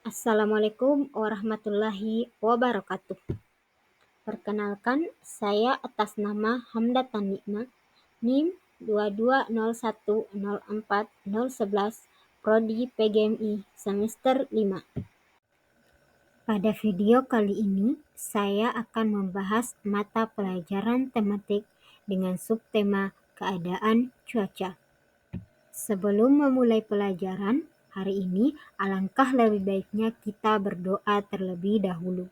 Assalamualaikum warahmatullahi wabarakatuh. Perkenalkan, saya atas nama Hamda Tanikna, NIM 220104011, Prodi PGMI semester 5. Pada video kali ini, saya akan membahas mata pelajaran tematik dengan subtema keadaan cuaca. Sebelum memulai pelajaran hari ini, alangkah lebih baiknya kita berdoa terlebih dahulu.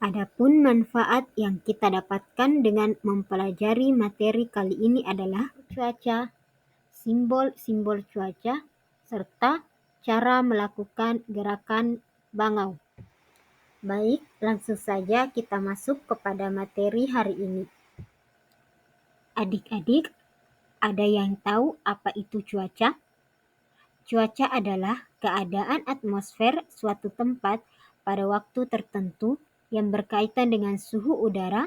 Adapun manfaat yang kita dapatkan dengan mempelajari materi kali ini adalah cuaca, simbol-simbol cuaca, serta cara melakukan gerakan bangau. Baik, langsung saja kita masuk kepada materi hari ini. Adik-adik, ada yang tahu apa itu cuaca? Cuaca adalah keadaan atmosfer suatu tempat pada waktu tertentu yang berkaitan dengan suhu udara,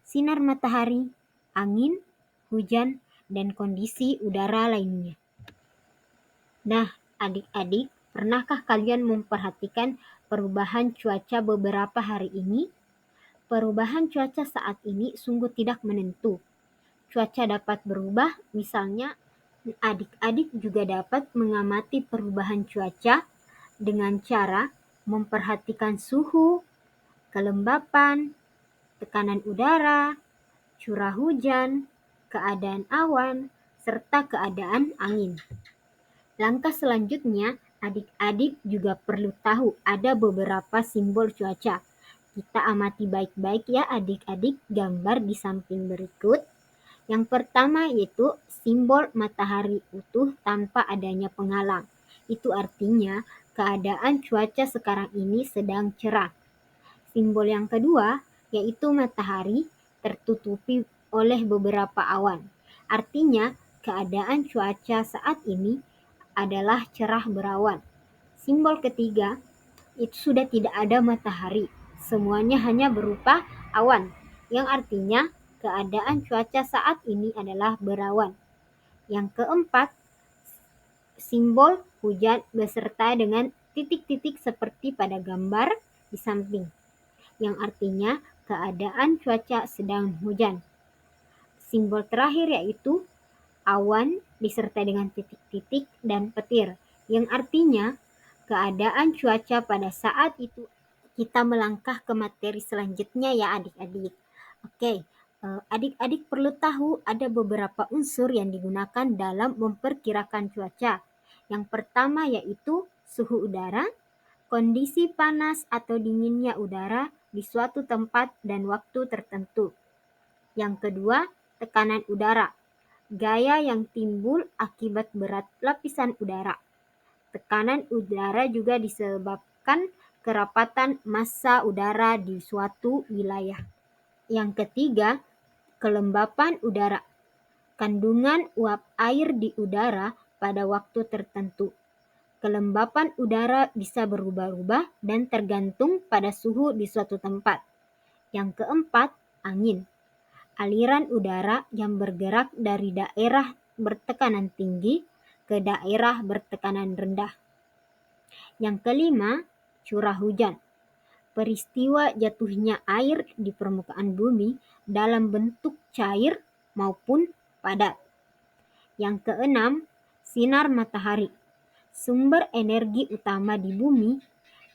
sinar matahari, angin, hujan, dan kondisi udara lainnya. Nah, adik-adik, pernahkah kalian memperhatikan perubahan cuaca beberapa hari ini? Perubahan cuaca saat ini sungguh tidak menentu. Cuaca dapat berubah, misalnya adik-adik juga dapat mengamati perubahan cuaca dengan cara memperhatikan suhu, kelembapan, tekanan udara, curah hujan, keadaan awan, serta keadaan angin. Langkah selanjutnya, adik-adik juga perlu tahu ada beberapa simbol cuaca. Kita amati baik-baik ya adik-adik gambar di samping berikut. Yang pertama yaitu simbol matahari utuh tanpa adanya penghalang. Itu artinya keadaan cuaca sekarang ini sedang cerah. Simbol yang kedua yaitu matahari tertutupi oleh beberapa awan. Artinya keadaan cuaca saat ini adalah cerah berawan. Simbol ketiga itu sudah tidak ada matahari. Semuanya hanya berupa awan, yang artinya keadaan cuaca saat ini adalah berawan. Yang keempat, simbol hujan beserta dengan titik-titik seperti pada gambar di samping, yang artinya keadaan cuaca sedang hujan. Simbol terakhir yaitu awan disertai dengan titik-titik dan petir, yang artinya keadaan cuaca pada saat itu. Kita melangkah ke materi selanjutnya ya adik-adik. Oke, adik-adik perlu tahu ada beberapa unsur yang digunakan dalam memperkirakan cuaca. Yang pertama yaitu suhu udara, kondisi panas atau dinginnya udara di suatu tempat dan waktu tertentu. Yang kedua, tekanan udara, gaya yang timbul akibat berat lapisan udara. Tekanan udara juga disebabkan kerapatan massa udara di suatu wilayah. Yang ketiga, kelembapan udara, kandungan uap air di udara pada waktu tertentu. Kelembapan udara bisa berubah-ubah dan tergantung pada suhu di suatu tempat. Yang keempat, angin, aliran udara yang bergerak dari daerah bertekanan tinggi ke daerah bertekanan rendah. Yang kelima, curah hujan, peristiwa jatuhnya air di permukaan bumi dalam bentuk cair maupun padat. Yang keenam, sinar matahari, sumber energi utama di bumi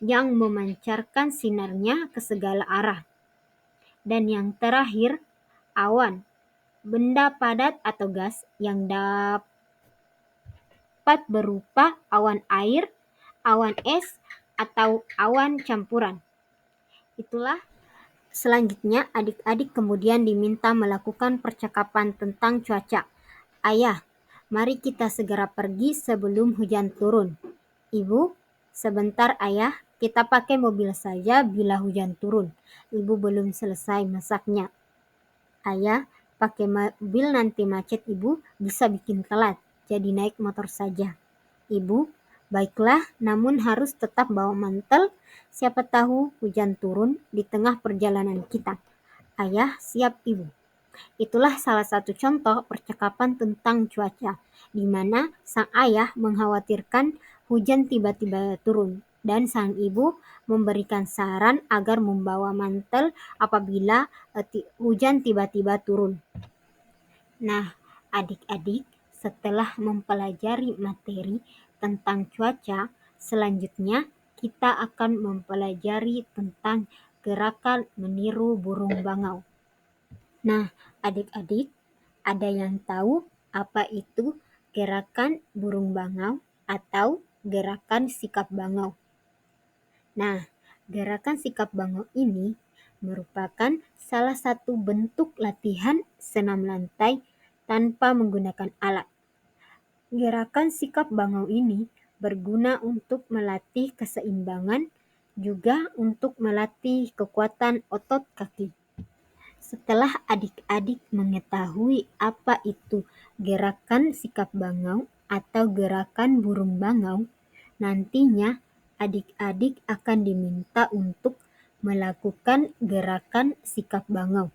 yang memancarkan sinarnya ke segala arah. Dan yang terakhir, awan, benda padat atau gas yang dapat berupa awan air, awan es, atau awan campuran. Itulah. Selanjutnya, adik-adik kemudian diminta melakukan percakapan tentang cuaca. Ayah, mari kita segera pergi sebelum hujan turun. Ibu, sebentar ayah, kita pakai mobil saja bila hujan turun. Ibu belum selesai masaknya. Ayah, pakai mobil nanti macet ibu bisa bikin telat, jadi naik motor saja. Ibu, baiklah, namun harus tetap bawa mantel, siapa tahu hujan turun di tengah perjalanan kita. Ayah, siap ibu. Itulah salah satu contoh percakapan tentang cuaca, di mana sang ayah mengkhawatirkan hujan tiba-tiba turun dan sang ibu memberikan saran agar membawa mantel apabila hujan tiba-tiba turun. Nah, adik-adik, setelah mempelajari materi tentang cuaca, selanjutnya kita akan mempelajari tentang gerakan meniru burung bangau. Nah, adik-adik, ada yang tahu apa itu gerakan burung bangau atau gerakan sikap bangau? Nah, gerakan sikap bangau ini merupakan salah satu bentuk latihan senam lantai tanpa menggunakan alat. Gerakan sikap bangau ini berguna untuk melatih keseimbangan, juga untuk melatih kekuatan otot kaki. Setelah adik-adik mengetahui apa itu gerakan sikap bangau atau gerakan burung bangau, nantinya adik-adik akan diminta untuk melakukan gerakan sikap bangau.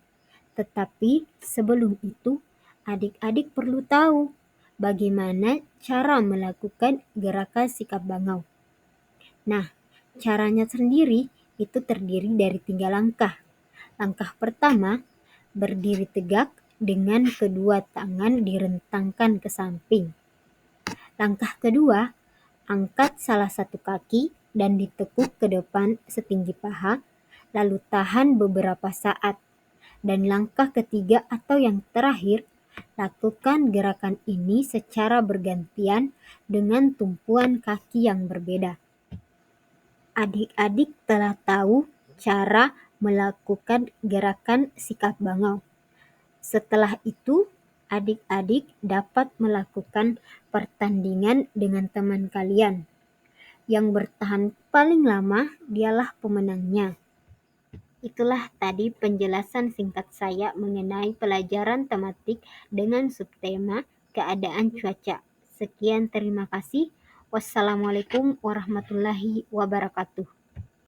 Tetapi sebelum itu, adik-adik perlu tahu bagaimana cara melakukan gerakan sikap bangau. Nah, caranya sendiri itu terdiri dari 3 langkah. Langkah pertama, berdiri tegak dengan kedua tangan direntangkan ke samping. Langkah kedua, angkat salah satu kaki dan ditekuk ke depan setinggi paha, lalu tahan beberapa saat. Dan langkah ketiga atau yang terakhir, lakukan gerakan ini secara bergantian dengan tumpuan kaki yang berbeda. Adik-adik telah tahu cara melakukan gerakan sikap bangau. Setelah itu, adik-adik dapat melakukan pertandingan dengan teman kalian. Yang bertahan paling lama dialah pemenangnya. Itulah tadi penjelasan singkat saya mengenai pelajaran tematik dengan subtema keadaan cuaca. Sekian, terima kasih. Wassalamualaikum warahmatullahi wabarakatuh.